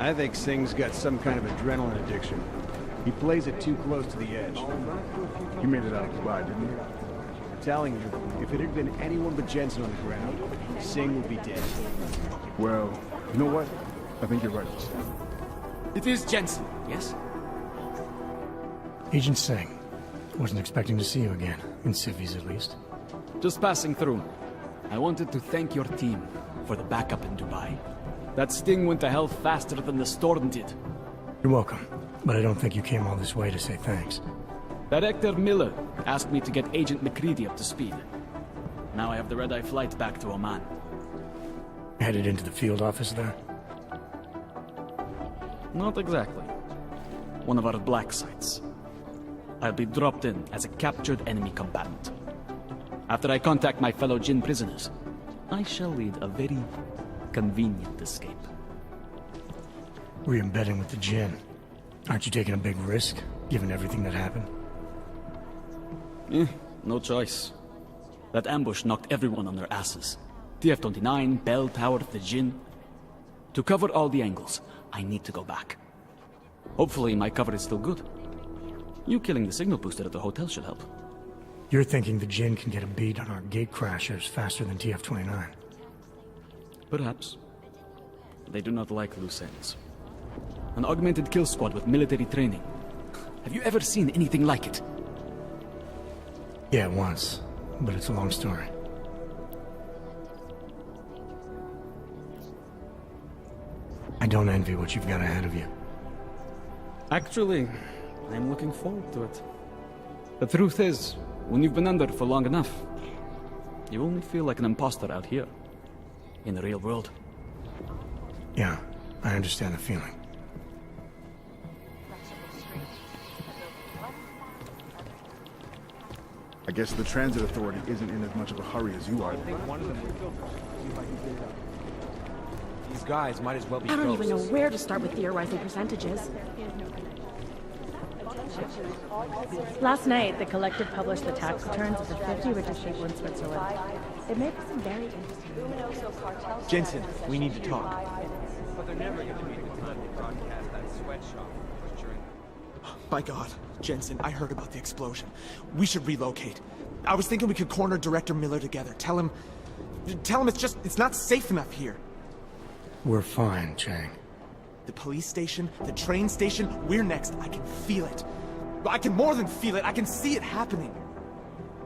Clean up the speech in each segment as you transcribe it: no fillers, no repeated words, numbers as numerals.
I think Singh's got some kind of adrenaline addiction. He plays it too close to the edge. He made it out alive, didn't he? I'm telling you, if it had been anyone but Jensen on the ground, Singh would be dead. Well, you know what? I think you're right. It is Jensen, yes? Agent Singh. Wasn't expecting to see you again, in civvies at least. Just passing through. I wanted to thank your team for the backup in Dubai. That sting went to hell faster than the storm did. You're welcome, but I don't think you came all this way to say thanks. Director Miller asked me to get Agent McCready up to speed. Now I have the red-eye flight back to Oman. Headed into the field office there? Not exactly. One of our black sites. I'll be dropped in as a captured enemy combatant. After I contact my fellow Jinn prisoners, I shall lead a very convenient escape. Re-embedding with the Jinn. Aren't you taking a big risk, given everything that happened? No choice. That ambush knocked everyone on their asses. TF-29, Bell Tower, the Jinn. To cover all the angles, I need to go back. Hopefully my cover is still good. You killing the signal booster at the hotel should help. You're thinking the Jinn can get a beat on our gate crashers faster than TF-29. Perhaps. They do not like loose ends. An augmented kill squad with military training. Have you ever seen anything like it? Yeah, once. But it's a long story. I don't envy what you've got ahead of you. Actually, I'm looking forward to it. The truth is, when you've been under for long enough, you only feel like an imposter out here. In the real world. Yeah, I understand the feeling. I guess the transit authority isn't in as much of a hurry as you are. These guys might as well be I don't ghosts. even know where to start with theorizing percentages. Last night, the collective published the tax returns of the 50 richest people in Switzerland. It made for some very interesting news. Jensen, we need to talk. But they're never going to be the time to broadcast that sweatshop during... My God, Jensen, I heard about the explosion. We should relocate. I was thinking we could corner Director Miller together. Tell him it's not safe enough here. We're fine, Chang. The police station, the train station, we're next. I can feel it. I can more than feel it. I can see it happening.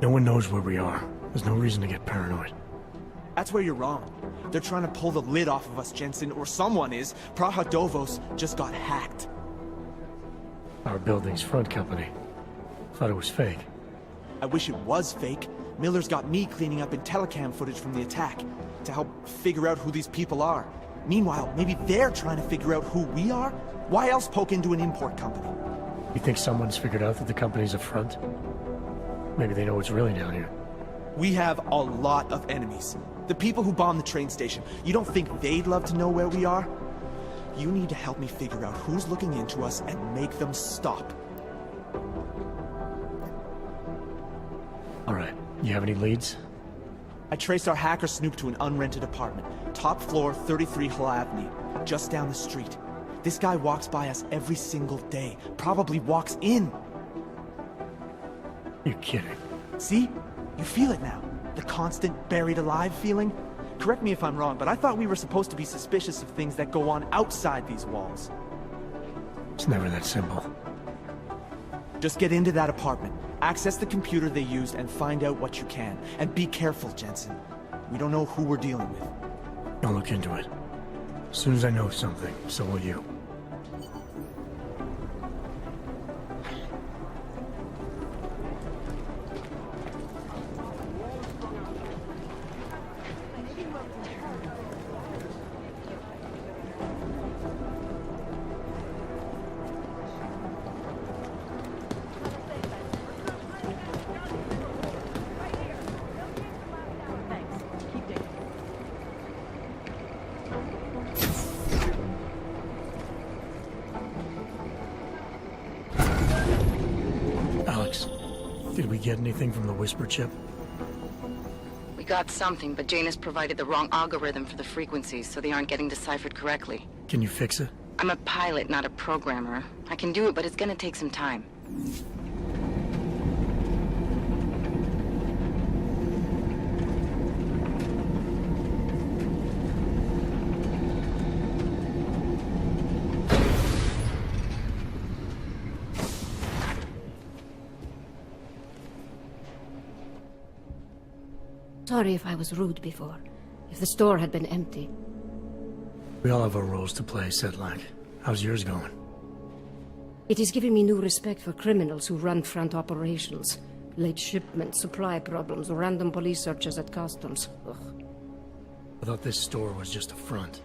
No one knows where we are. There's no reason to get paranoid. That's where you're wrong. They're trying to pull the lid off of us, Jensen, or someone is. Praha Dovos just got hacked. Our building's front company. Thought it was fake. I wish it was fake. Miller's got me cleaning up IntelliCam footage from the attack to help figure out who these people are. Meanwhile, maybe they're trying to figure out who we are? Why else poke into an import company? You think someone's figured out that the company's a front? Maybe they know what's really down here. We have a lot of enemies. The people who bombed the train station. You don't think they'd love to know where we are? You need to help me figure out who's looking into us and make them stop. All right. You have any leads? I traced our hacker snoop to an unrented apartment. Top floor, 33 Hull Avenue. Just down the street. This guy walks by us every single day. Probably walks in. You're kidding. See? You feel it now. The constant buried alive feeling. Correct me if I'm wrong, but I thought we were supposed to be suspicious of things that go on outside these walls. It's never that simple. Just get into that apartment, access the computer they used, and find out what you can. And be careful, Jensen. We don't know who we're dealing with. I'll look into it. As soon as I know something, so will you. Did we get anything from the Whisper chip? We got something, but Jane has provided the wrong algorithm for the frequencies, so they aren't getting deciphered correctly. Can you fix it? I'm a pilot, not a programmer. I can do it, but it's gonna take some time. Sorry if I was rude before. If the store had been empty. We all have our roles to play, Sedlak. How's yours going? It is giving me new respect for criminals who run front operations. Late shipments, supply problems, random police searches at customs. Ugh. I thought this store was just a front.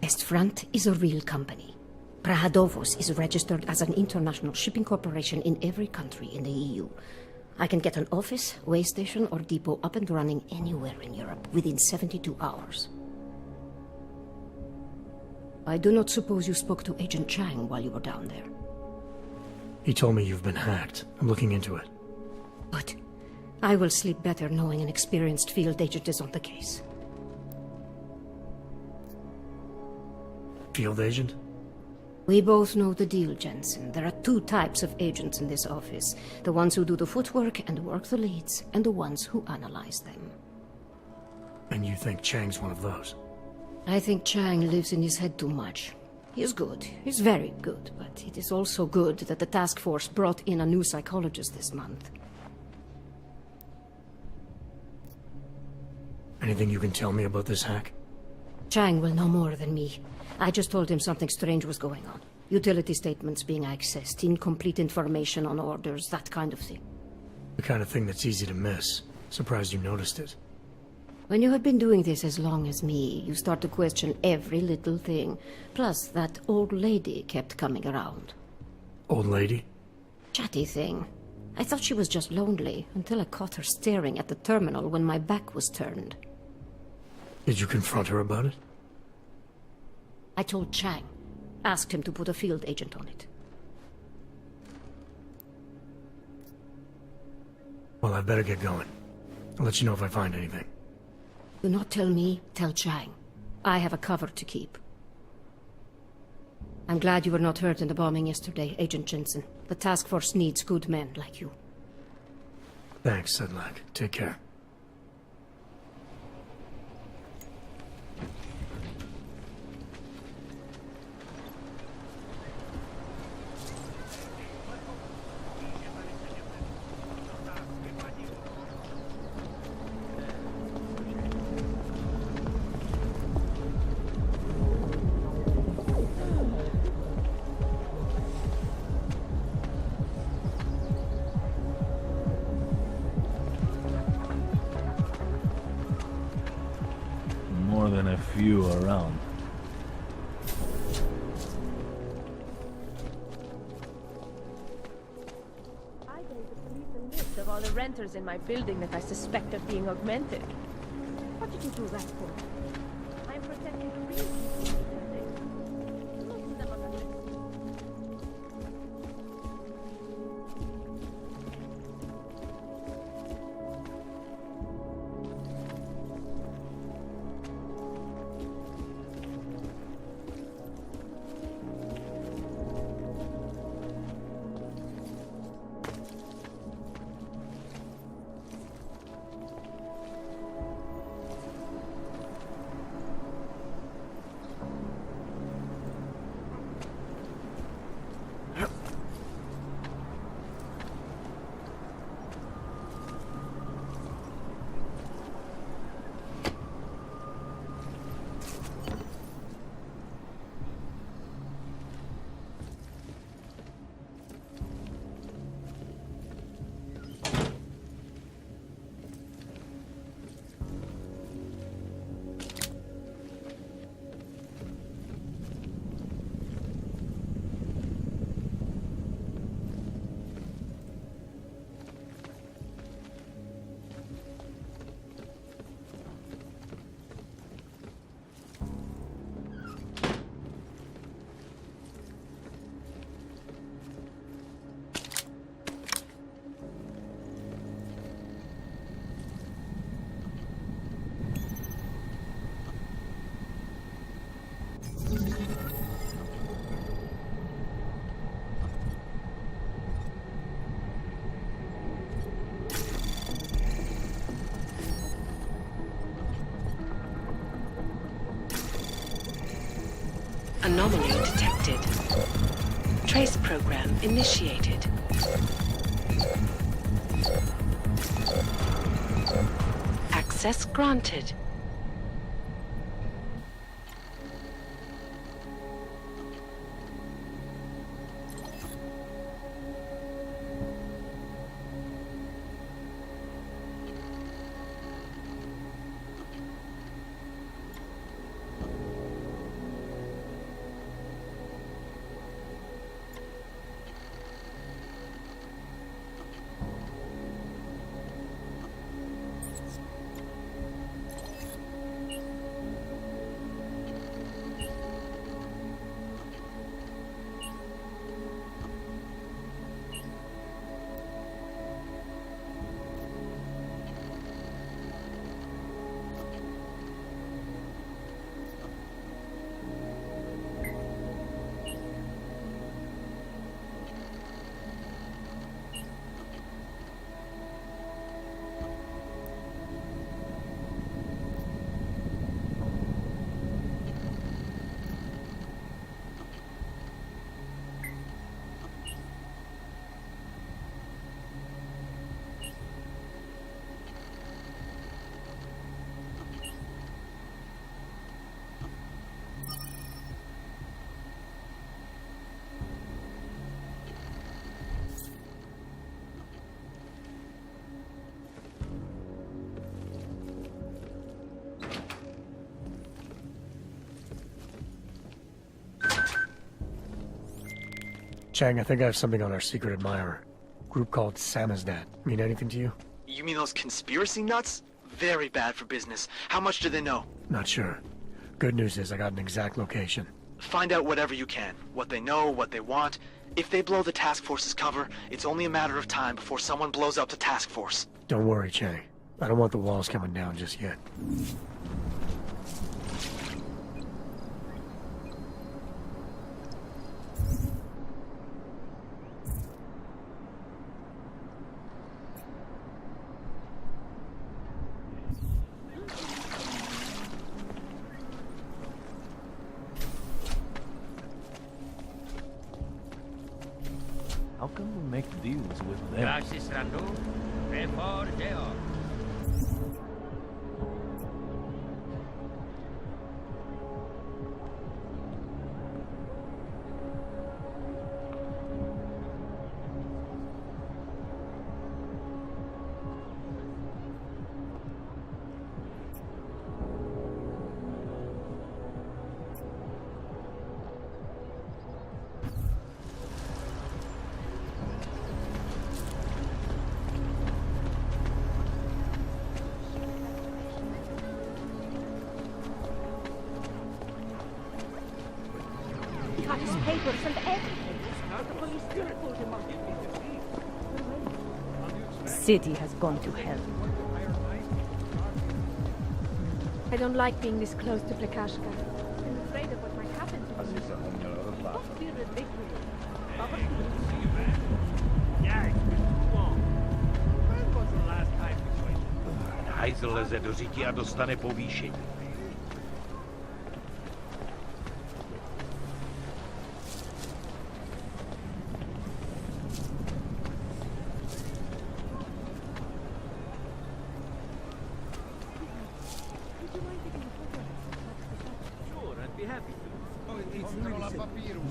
Best Front is a real company. Prahadovos is registered as an international shipping corporation in every country in the EU. I can get an office, way station, or depot up and running anywhere in Europe within 72 hours. I do not suppose you spoke to Agent Chang while you were down there. He told me you've been hacked. I'm looking into it. Good. I will sleep better knowing an experienced field agent is on the case. Field agent? We both know the deal, Jensen. There are two types of agents in this office. The ones who do the footwork and work the leads, and the ones who analyze them. And you think Chang's one of those? I think Chang lives in his head too much. He's good. He's very good. But it is also good that the task force brought in a new psychologist this month. Anything you can tell me about this hack? Chang will know more than me. I just told him something strange was going on. Utility statements being accessed, incomplete information on orders, that kind of thing. The kind of thing that's easy to miss. Surprised you noticed it. When you have been doing this as long as me, you start to question every little thing. Plus, that old lady kept coming around. Old lady? Chatty thing. I thought she was just lonely, until I caught her staring at the terminal when my back was turned. Did you confront her about it? I told Chang. Asked him to put a field agent on it. Well, I'd better get going. I'll let you know if I find anything. Do not tell me, tell Chang. I have a cover to keep. I'm glad you were not hurt in the bombing yesterday, Agent Jensen. The task force needs good men like you. Thanks, Sedlak. Take care. More than a few around. I gave the police a list of all the renters in my building that I suspect of being augmented. What did you do that for? I'm protecting the real people. Most of them are the list. Anomaly detected. Trace program initiated. Access granted. Chang, I think I have something on our secret admirer. Group called Samizdat. Mean anything to you? You mean those conspiracy nuts? Very bad for business. How much do they know? Not sure. Good news is I got an exact location. Find out whatever you can. What they know, what they want. If they blow the task force's cover, it's only a matter of time before someone blows up the task force. Don't worry, Chang. I don't want the walls coming down just yet. How come we make deals with them? Got his papers and everything. The police still pulled him up. City has gone to hell. I don't like being this close to Plakashka. I'm afraid of what might happen to me. Don't be ridiculous. Hajzl leze do říky a dostane povýšení.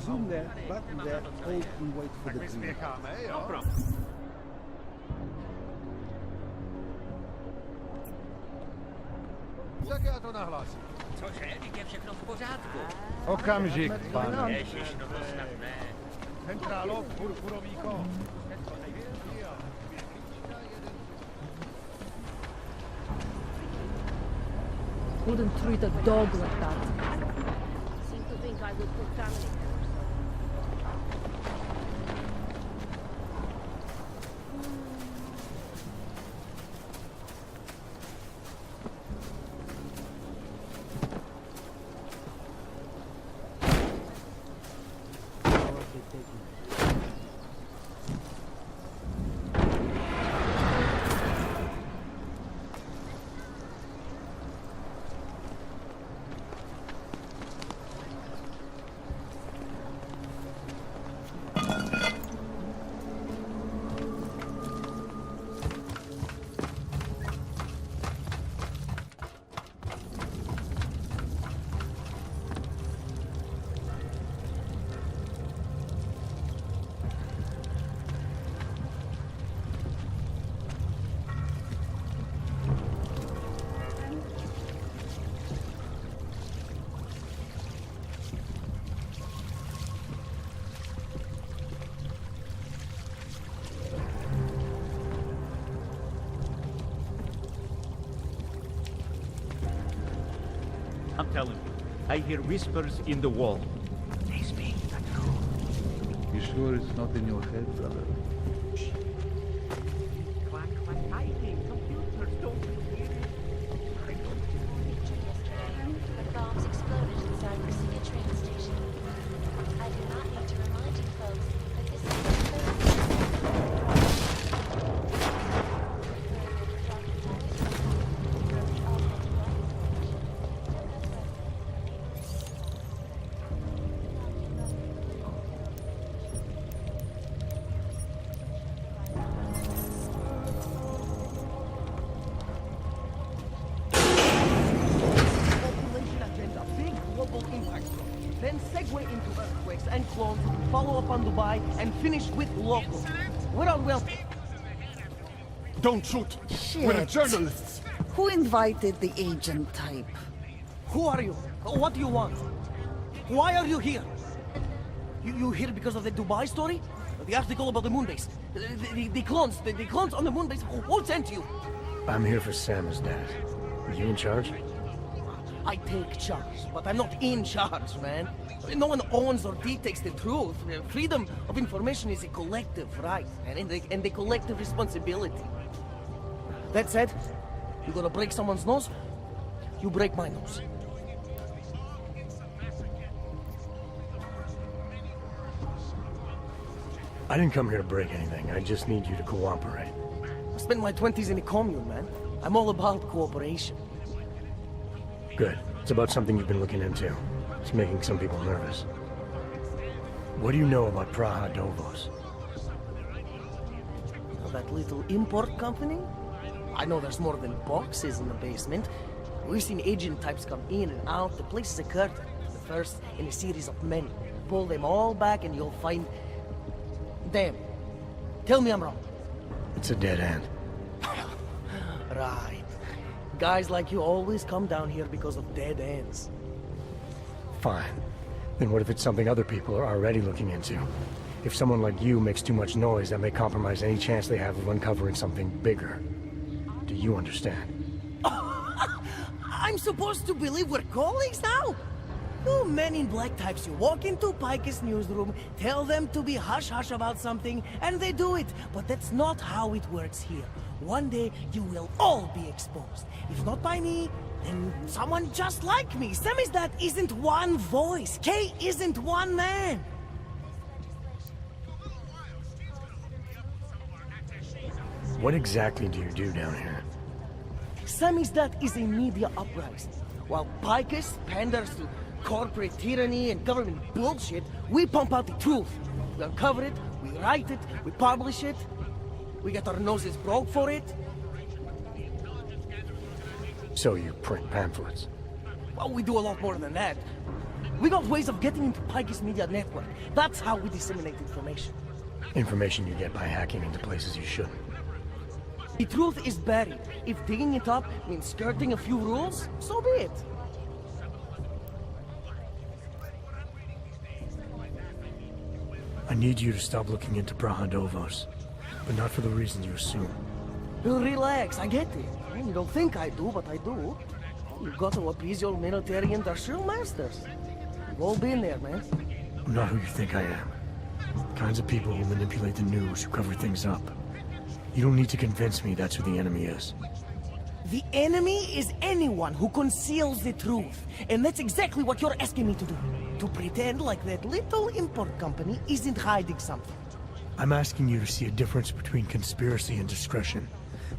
Zoom there, button there, hold and wait for the green. No problem. Jak já to nahlásím? Cože, je všechno v pořádku. Okamžik, pane. Ježiš, to byl snad ne. Centrálo, purpurový kód. Wouldn't treat a dog like that. Seem to think I would contaminate them or telling me. I hear whispers in the wall. They speak the truth. You sure it's not in your head, brother? Quack, quack, typing. Computers don't hear it. I don't when bombs exploded inside Racine train station. I do not need to remind you folks that this is the then segue into earthquakes and clones, follow up on Dubai, and finish with local. We're all welcome. Don't shoot! Shit. We're journalists! Who invited the agent type? Who are you? What do you want? Why are you here? You here because of the Dubai story? The article about the moon base? The clones on the moon base? Who sent you? I'm here for Samizdat. Are you in charge? I take charge, but I'm not in charge, man. No one owns or dictates the truth. Freedom of information is a collective right, and a collective responsibility. That said, you gonna break someone's nose? You break my nose. I didn't come here to break anything. I just need you to cooperate. I spent my 20s in a commune, man. I'm all about cooperation. Good. It's about something you've been looking into. It's making some people nervous. What do you know about Praha-Dovos? That little import company? I know there's more than boxes in the basement. We've seen agent types come in and out. The place is a curtain. The first in a series of many. Pull them all back and you'll find... Damn. Tell me I'm wrong. It's a dead end. Right. Guys like you always come down here because of dead ends. Fine. Then what if it's something other people are already looking into? If someone like you makes too much noise, that may compromise any chance they have of uncovering something bigger. Do you understand? I'm supposed to believe we're colleagues now? You men in black types, you walk into Pike's newsroom, tell them to be hush-hush about something, and they do it. But that's not how it works here. One day, you will all be exposed. If not by me, then someone just like me. Samizdat isn't one voice. K isn't one man. What exactly do you do down here? Samizdat is a media uprising. While Picus panders to corporate tyranny and government bullshit, we pump out the truth. We uncover it, we write it, we publish it. We get our noses broke for it. So you print pamphlets? Well, we do a lot more than that. We got ways of getting into Pike's media network. That's how we disseminate information. Information you get by hacking into places you shouldn't. The truth is buried. If digging it up means skirting a few rules, so be it. I need you to stop looking into Praha-Dovos, but not for the reasons you assume. Relax, I get it. You don't think I do, but I do. You've got to appease your military industrial masters. We've all been there, man. I'm not who you think I am. The kinds of people who manipulate the news, who cover things up. You don't need to convince me that's who the enemy is. The enemy is anyone who conceals the truth. And that's exactly what you're asking me to do. To pretend like that little import company isn't hiding something. I'm asking you to see a difference between conspiracy and discretion.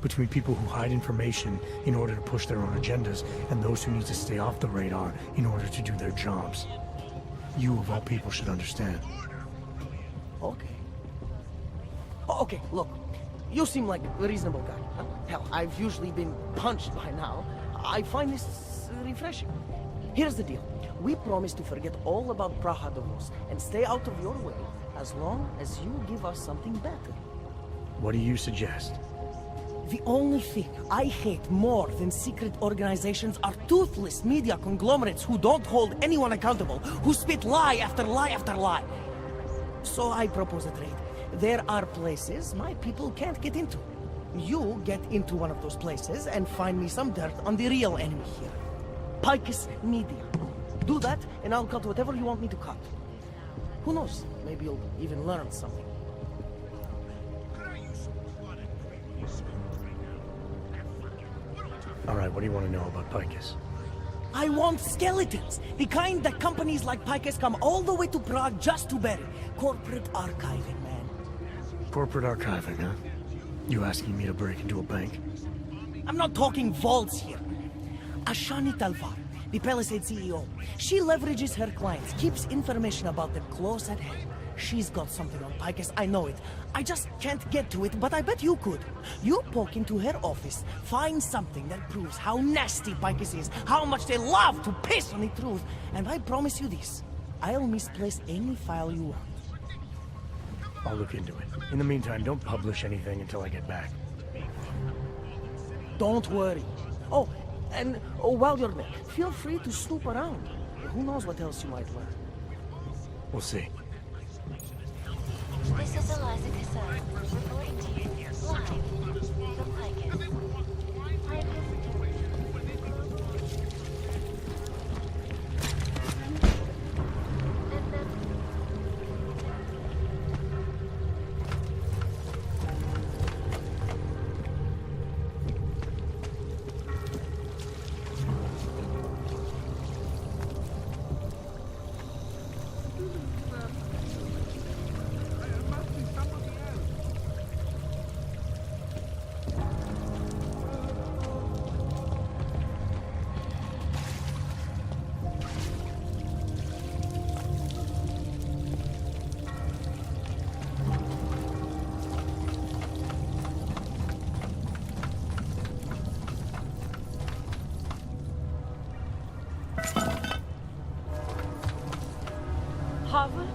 Between people who hide information in order to push their own agendas, and those who need to stay off the radar in order to do their jobs. You, of all people, should understand. Okay. Okay, look. You seem like a reasonable guy. Hell, I've usually been punched by now. I find this refreshing. Here's the deal. We promise to forget all about Praha-Dovos and stay out of your way as long as you give us something better. What do you suggest? The only thing I hate more than secret organizations are toothless media conglomerates who don't hold anyone accountable, who spit lie after lie after lie. So I propose a trade. There are places my people can't get into. You get into one of those places and find me some dirt on the real enemy here. Picus Media. Do that, and I'll cut whatever you want me to cut. Who knows? Maybe you'll even learn something. Alright, what do you want to know about Picus? I want skeletons! The kind that companies like Picus come all the way to Prague just to bury. Corporate archiving, man. Corporate archiving, huh? You asking me to break into a bank? I'm not talking vaults here. Ashani Talvar, the Palisade CEO. She leverages her clients, keeps information about them close at hand. She's got something on Picus, I know it. I just can't get to it, but I bet you could. You poke into her office, find something that proves how nasty Picus is, how much they love to piss on the truth, and I promise you this, I'll misplace any file you want. I'll look into it. In the meantime, don't publish anything until I get back. Don't worry. Oh, and while you're there, feel free to snoop around. Who knows what else you might learn. We'll see. This is Eliza Cassell, reporting to you live from Picus. I am Havel?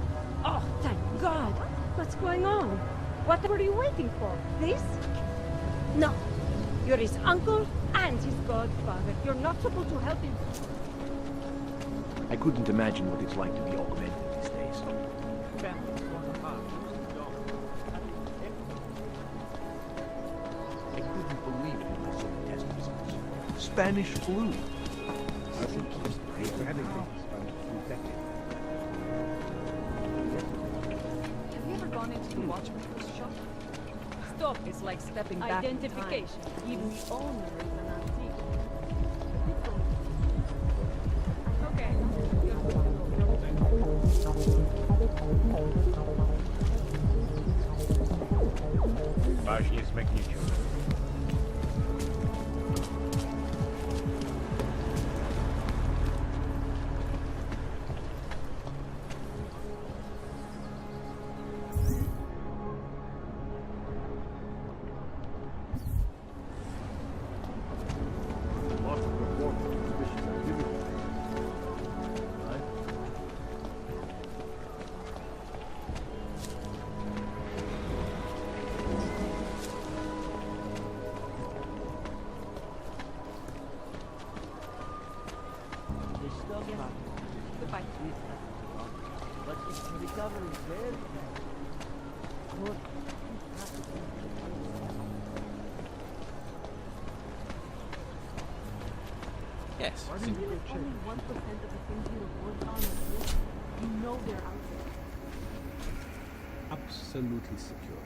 Oh, thank God. What's going on? What were you waiting for? This? No. You're his uncle and his godfather. You're not supposed to help him. I couldn't imagine what it's like to be augmented these days. I couldn't believe it when I saw the test results. Spanish flu. Have you ever gone into the watchmaker's shop? Stop. It's like stepping back identification. Even the owner is an antique. Okay. Важнее с магнитью. But if the recovery is there, good. Yes. Only 1% of the things you report on are good. You know they're out there. Absolutely secure.